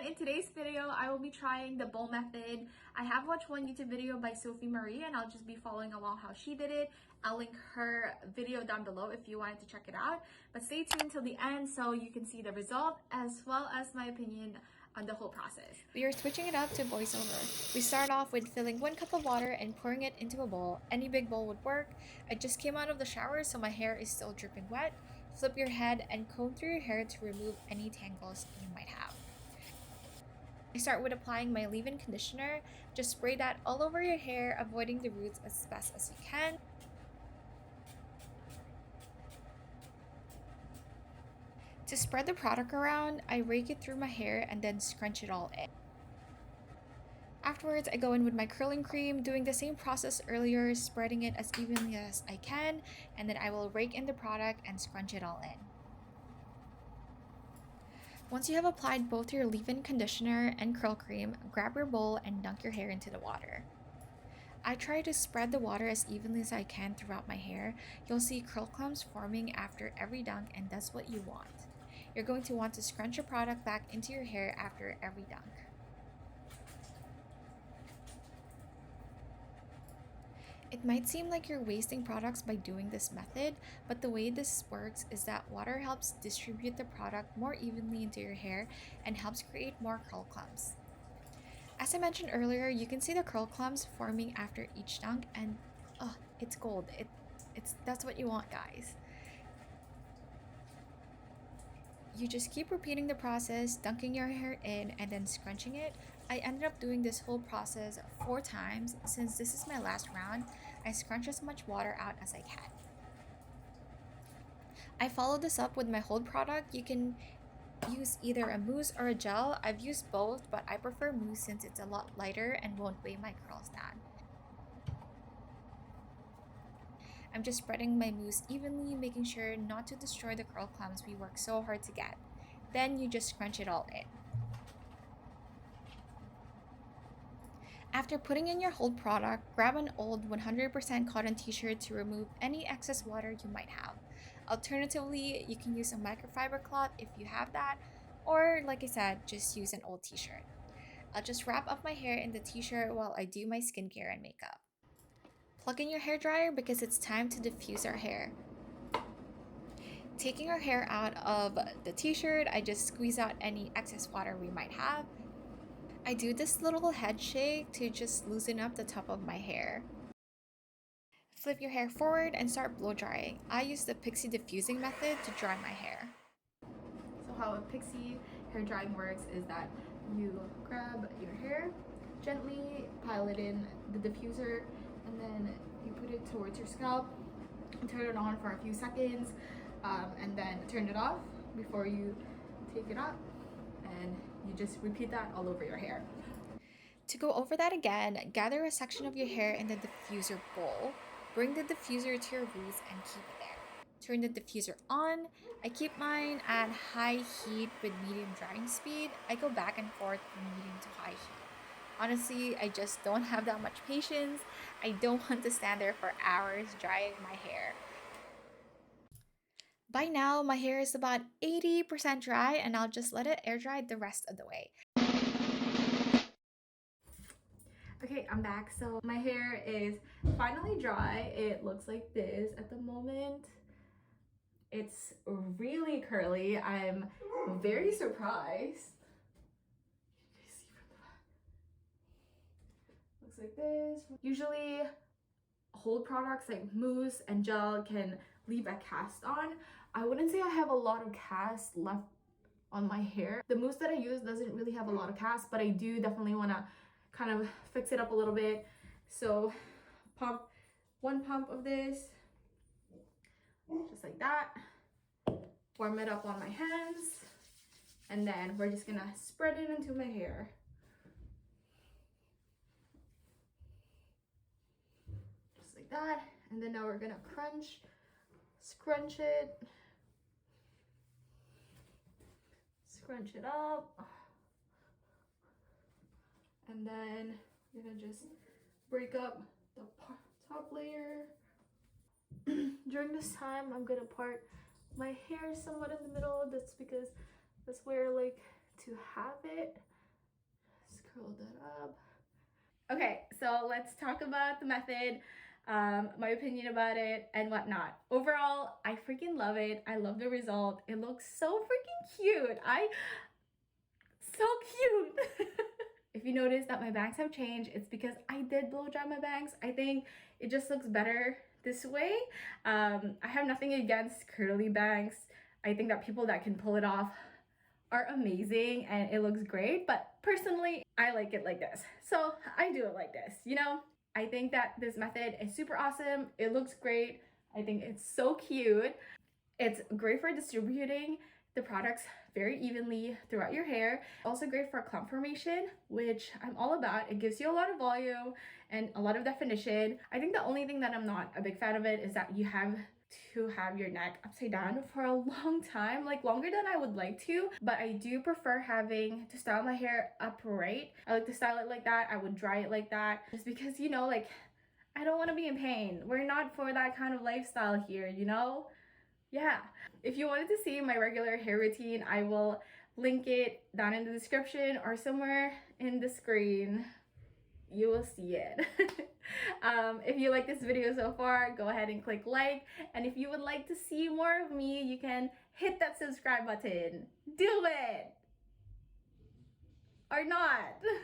in today's video, I will be trying the bowl method. I have watched one YouTube video by Sophie Marie and I'll just be following along how she did it. I'll link her video down below if you wanted to check it out. But stay tuned till the end so you can see the result as well as my opinion on the whole process. We are switching it up to voiceover. We start off with filling 1 cup of water and pouring it into a bowl. Any big bowl would work. I just came out of the shower so my hair is still dripping wet. Flip your head and comb through your hair to remove any tangles you might have. I start with applying my leave-in conditioner. Just spray that all over your hair, avoiding the roots as best as you can. To spread the product around, I rake it through my hair and then scrunch it all in. Afterwards, I go in with my curling cream, doing the same process earlier, spreading it as evenly as I can, and then I will rake in the product and scrunch it all in. Once you have applied both your leave-in conditioner and curl cream, grab your bowl and dunk your hair into the water. I try to spread the water as evenly as I can throughout my hair. You'll see curl clumps forming after every dunk, and that's what you want. You're going to want to scrunch your product back into your hair after every dunk. It might seem like you're wasting products by doing this method, but the way this works is that water helps distribute the product more evenly into your hair and helps create more curl clumps. As I mentioned earlier, you can see the curl clumps forming after each dunk, and it's gold. That's what you want, guys. You just keep repeating the process, dunking your hair in and then scrunching it. I ended up doing this whole process 4 times. Since this is my last round, I scrunch as much water out as I can. I followed this up with my hold product. You can use either a mousse or a gel. I've used both, but I prefer mousse since it's a lot lighter and won't weigh my curls down. I'm just spreading my mousse evenly, making sure not to destroy the curl clumps we worked so hard to get. Then you just scrunch it all in. After putting in your hold product, grab an old 100% cotton t-shirt to remove any excess water you might have. Alternatively, you can use a microfiber cloth if you have that, or like I said, just use an old t-shirt. I'll just wrap up my hair in the t-shirt while I do my skincare and makeup. Plug in your hairdryer because it's time to diffuse our hair. Taking our hair out of the t-shirt, I just squeeze out any excess water we might have. I do this little head shake to just loosen up the top of my hair. Flip your hair forward and start blow drying. I use the pixie diffusing method to dry my hair. So how a pixie hair drying works is that you grab your hair, gently pile it in the diffuser, and then you put it towards your scalp, turn it on for a few seconds, and then turn it off before you take it out, and you just repeat that all over your hair. To go over that again, gather a section of your hair in the diffuser bowl, bring the diffuser to your roots and keep it there. Turn the diffuser on. I keep mine at high heat with medium drying speed. I go back and forth from medium to high heat. Honestly, I just don't have that much patience. I don't want to stand there for hours drying my hair. By now, my hair is about 80% dry and I'll just let it air dry the rest of the way. Okay, I'm back. So my hair is finally dry. It looks like this at the moment. It's really curly. I'm very surprised. Looks like this. Usually hold products like mousse and gel can leave a cast on. I wouldn't say I have a lot of cast left on my hair. The mousse that I use doesn't really have a lot of cast, but I do definitely want to kind of fix it up a little bit. So pump 1 pump of this, just like that. Warm it up on my hands, and then we're just gonna spread it into my hair. Just like that. And then now we're gonna scrunch it, scrunch it up, and then we're gonna just break up the top layer. During this time, I'm gonna part my hair somewhat in the middle. That's because that's where I like to have it. curl that up. Okay, so let's talk about the method, my opinion about it and whatnot. Overall, I freaking love it. I love the result. It looks so freaking cute. So cute. If you notice that my bangs have changed, it's because I did blow dry my bangs. I think it just looks better this way. I have nothing against curly bangs. I think that people that can pull it off are amazing and it looks great, but personally I like it like this, so I do it like this. You know, I think that this method is super awesome. It looks great. I think it's so cute. It's great for distributing the products very evenly throughout your hair. Also great for clump formation, which I'm all about. It gives you a lot of volume and a lot of definition. I think the only thing that I'm not a big fan of it is that you have to have your neck upside down for a long time, like longer than I would like to, but I do prefer having to style my hair upright. I like to style it like that. I would dry it like that just because, you know, like I don't want to be in pain. We're not for that kind of lifestyle here, you know? Yeah. If you wanted to see my regular hair routine, I will link it down in the description or somewhere in the screen. You will see it. If you like this video so far, go ahead and click like. And if you would like to see more of me, you can hit that subscribe button. Do it! Or not.